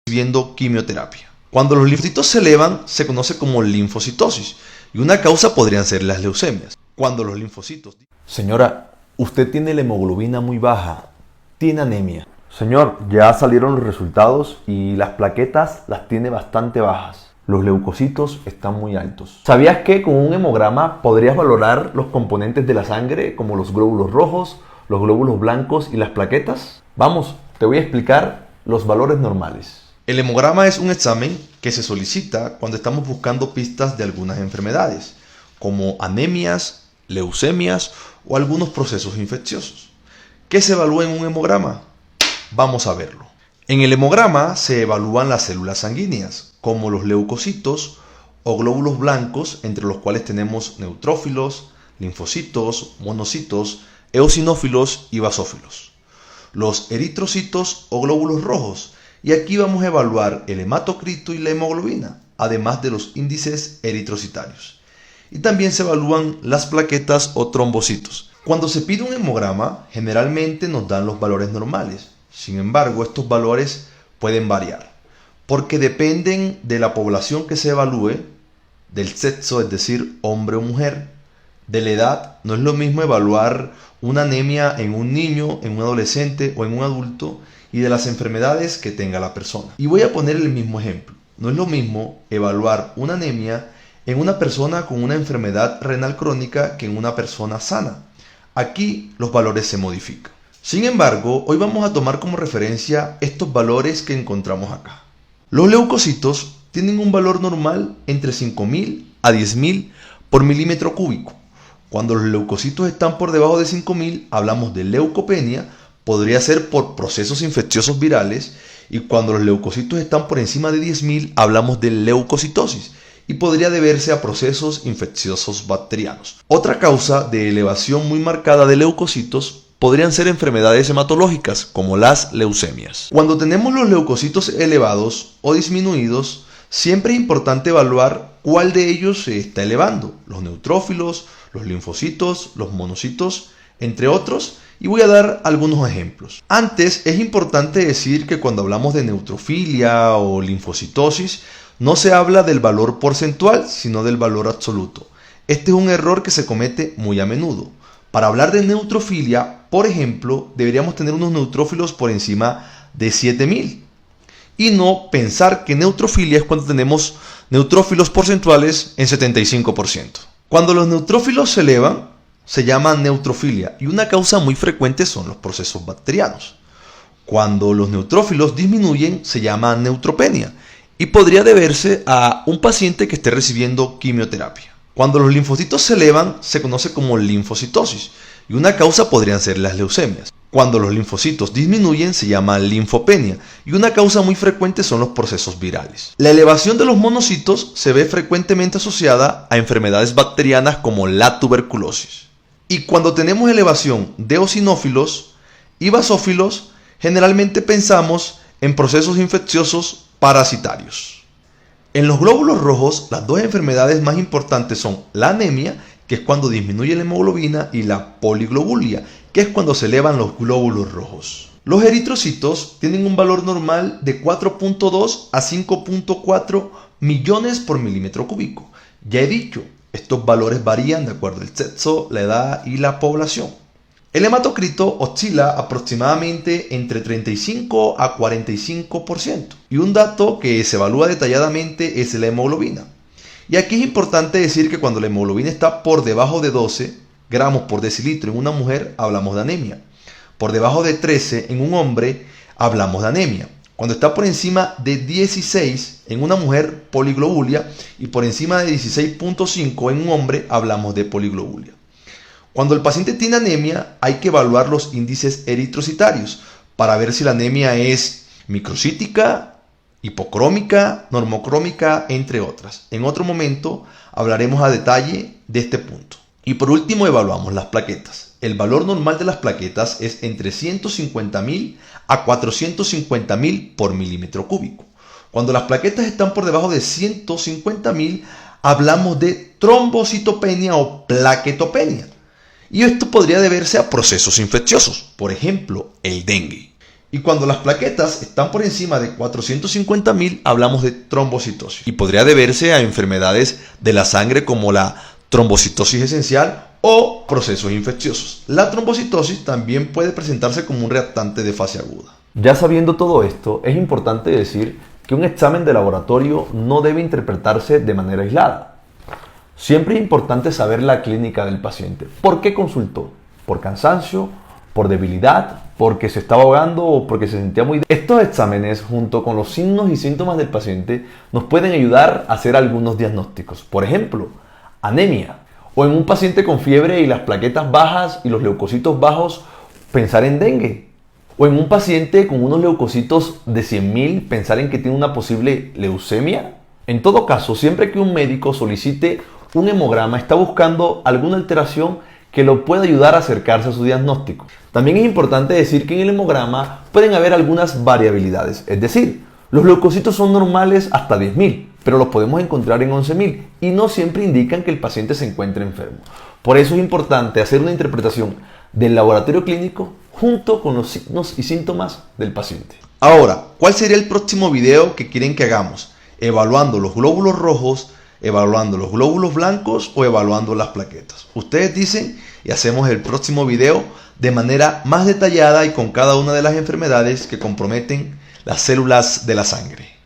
recibiendo quimioterapia. Cuando los linfocitos se elevan, se conoce como linfocitosis, y una causa podrían ser las leucemias. Cuando los linfocitos... Señora, usted tiene la hemoglobina muy baja, tiene anemia. Señor, ya salieron los resultados y las plaquetas las tiene bastante bajas. Los leucocitos están muy altos. ¿Sabías que con un hemograma podrías valorar los componentes de la sangre como los glóbulos rojos, los glóbulos blancos y las plaquetas? Vamos, te voy a explicar los valores normales. El hemograma es un examen que se solicita cuando estamos buscando pistas de algunas enfermedades, como anemias, leucemias o algunos procesos infecciosos. ¿Qué se evalúa en un hemograma? Vamos a verlo. En el hemograma se evalúan las células sanguíneas, como los leucocitos o glóbulos blancos, entre los cuales tenemos neutrófilos, linfocitos, monocitos, eosinófilos y basófilos. Los eritrocitos o glóbulos rojos, y aquí vamos a evaluar el hematocrito y la hemoglobina, además de los índices eritrocitarios. Y también se evalúan las plaquetas o trombocitos. Cuando se pide un hemograma, generalmente nos dan los valores normales. Sin embargo, estos valores pueden variar, porque dependen de la población que se evalúe, del sexo, es decir, hombre o mujer, de la edad. No es lo mismo evaluar una anemia en un niño, en un adolescente o en un adulto, y de las enfermedades que tenga la persona. Y voy a poner el mismo ejemplo. No es lo mismo evaluar una anemia en una persona con una enfermedad renal crónica que en una persona sana. Aquí los valores se modifican. Sin embargo, hoy vamos a tomar como referencia estos valores que encontramos acá. Los leucocitos tienen un valor normal entre 5.000 a 10.000 por milímetro cúbico. Cuando los leucocitos están por debajo de 5.000, hablamos de leucopenia, podría ser por procesos infecciosos virales, y cuando los leucocitos están por encima de 10.000, hablamos de leucocitosis, y podría deberse a procesos infecciosos bacterianos. Otra causa de elevación muy marcada de leucocitos podrían ser enfermedades hematológicas, como las leucemias. Cuando tenemos los leucocitos elevados o disminuidos, siempre es importante evaluar cuál de ellos se está elevando: los neutrófilos, los linfocitos, los monocitos, entre otros, y voy a dar algunos ejemplos. Antes, es importante decir que cuando hablamos de neutrofilia o linfocitosis, no se habla del valor porcentual, sino del valor absoluto. Este es un error que se comete muy a menudo. Para hablar de neutrofilia, por ejemplo, deberíamos tener unos neutrófilos por encima de 7.000. Y no pensar que neutrofilia es cuando tenemos neutrófilos porcentuales en 75%. Cuando los neutrófilos se elevan, se llama neutrofilia, y una causa muy frecuente son los procesos bacterianos. Cuando los neutrófilos disminuyen, se llama neutropenia, y podría deberse a un paciente que esté recibiendo quimioterapia. Cuando los linfocitos se elevan, se conoce como linfocitosis, y una causa podrían ser las leucemias. Cuando los linfocitos disminuyen, se llama linfopenia, y una causa muy frecuente son los procesos virales. La elevación de los monocitos se ve frecuentemente asociada a enfermedades bacterianas como la tuberculosis. Y cuando tenemos elevación de eosinófilos y basófilos, generalmente pensamos en procesos infecciosos parasitarios. En los glóbulos rojos, las dos enfermedades más importantes son la anemia, que es cuando disminuye la hemoglobina, y la poliglobulia, que es cuando se elevan los glóbulos rojos. Los eritrocitos tienen un valor normal de 4.2 a 5.4 millones por milímetro cúbico. Ya he dicho, estos valores varían de acuerdo al sexo, la edad y la población. El hematocrito oscila aproximadamente entre 35 a 45%. Y un dato que se evalúa detalladamente es la hemoglobina. Y aquí es importante decir que cuando la hemoglobina está por debajo de 12 gramos por decilitro en una mujer, hablamos de anemia. Por debajo de 13 en un hombre, hablamos de anemia. Cuando está por encima de 16 en una mujer, poliglobulia, y por encima de 16.5 en un hombre, hablamos de poliglobulia. Cuando el paciente tiene anemia, hay que evaluar los índices eritrocitarios para ver si la anemia es microcítica, hipocrómica, normocrómica, entre otras. En otro momento hablaremos a detalle de este punto. Y por último, evaluamos las plaquetas. El valor normal de las plaquetas es entre 150.000 a 450.000 por milímetro cúbico. Cuando las plaquetas están por debajo de 150.000, hablamos de trombocitopenia o plaquetopenia. Y esto podría deberse a procesos infecciosos, por ejemplo, el dengue. Y cuando las plaquetas están por encima de 450.000, hablamos de trombocitosis. Y podría deberse a enfermedades de la sangre como la trombocitosis esencial o procesos infecciosos. La trombocitosis también puede presentarse como un reactante de fase aguda. Ya sabiendo todo esto, es importante decir que un examen de laboratorio no debe interpretarse de manera aislada. Siempre es importante saber la clínica del paciente. ¿Por qué consultó? ¿Por cansancio? ¿Por debilidad? ¿Porque se estaba ahogando o porque se sentía muy débil? Estos exámenes, junto con los signos y síntomas del paciente, nos pueden ayudar a hacer algunos diagnósticos. Por ejemplo, anemia. O en un paciente con fiebre y las plaquetas bajas y los leucocitos bajos, pensar en dengue. O en un paciente con unos leucocitos de 100.000, pensar en que tiene una posible leucemia. En todo caso, siempre que un médico solicite un hemograma, está buscando alguna alteración que lo pueda ayudar a acercarse a su diagnóstico. También es importante decir que en el hemograma pueden haber algunas variabilidades, es decir, los leucocitos son normales hasta 10.000, pero los podemos encontrar en 11.000 y no siempre indican que el paciente se encuentre enfermo. Por eso es importante hacer una interpretación del laboratorio clínico junto con los signos y síntomas del paciente. Ahora, ¿cuál sería el próximo video que quieren que hagamos? ¿Evaluando los glóbulos rojos, evaluando los glóbulos blancos o evaluando las plaquetas? Ustedes dicen y hacemos el próximo video de manera más detallada y con cada una de las enfermedades que comprometen las células de la sangre.